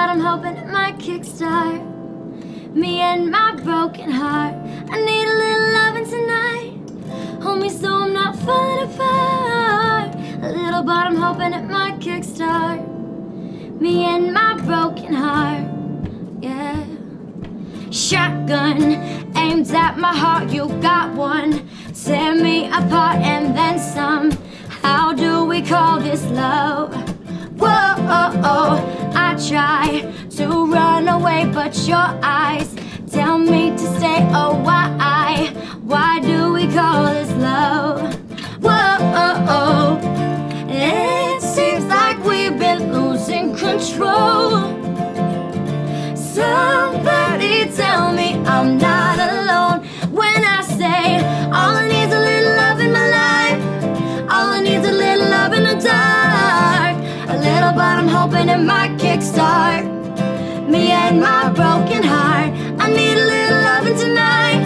but I'm hoping it might kickstart me and my broken heart. I need a little loving tonight. Hold me so I'm not falling apart. A little, but I'm hoping it might kickstart me and my broken heart. Yeah. Shotgun aimed at my heart, you got one. Tear me apart and then some. How do we call this love? Whoa, I try to run away, but your eyes tell me to stay. Oh, why do we call this love? Whoa, it seems like we've been losing control. Somebody tell me I'm not alone when I say all I need is a little love in my life. All I need is a little love in the dark. A little, but I'm hoping it might kickstart me and my broken heart. I need a little loving tonight.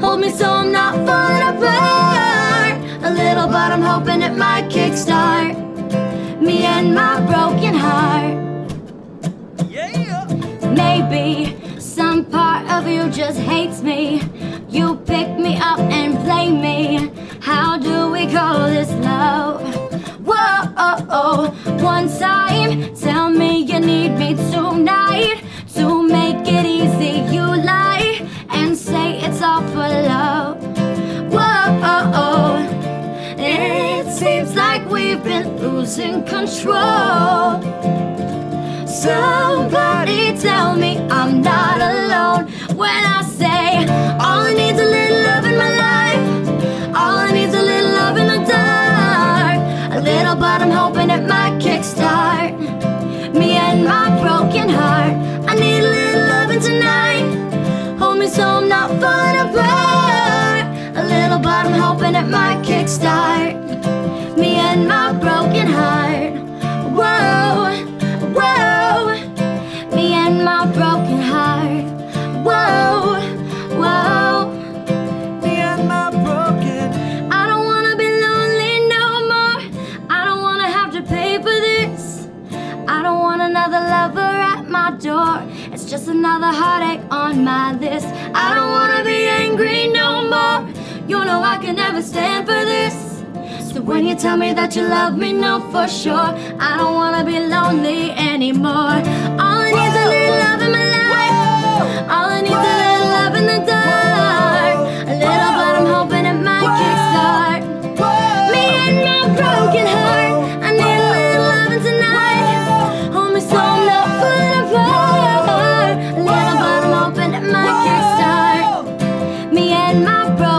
Hold me so I'm not falling apart. A little, but I'm hoping it might kickstart me and my broken heart. Maybe some part of you just hates me. You pick me up and play me. How do we call this love? Whoa, one time, tell me you need me tonight. To make it easy, you lie and say it's all for love. Whoa, it seems like we've been losing control. Somebody tell me I'm not alone when I say all I need is a little love in my life. All I need is a little love in the dark. A little, but I'm hoping it might kickstart me and my broken heart. I need a little loving tonight. Hold me so I'm not falling apart. A little, but I'm hoping it might kickstart me and my broken heart. Whoa, me and my broken heart. Whoa, me and my broken. I don't wanna be lonely no more. I don't wanna have to pay for this. I don't want another lover at my door. It's just another heartache on my list. I don't wanna be angry no more. You know I can never stand for this. So when you tell me that you love me, know for sure I don't wanna be lonely anymore. All I need is a little love in my life. All I need is a little love in the dark. A little, but I'm hoping it might kickstart me and my broken heart. I need a little loving tonight. Hold me so I'm not falling apart. A little, but I'm hoping it might kickstart me and my broken heart.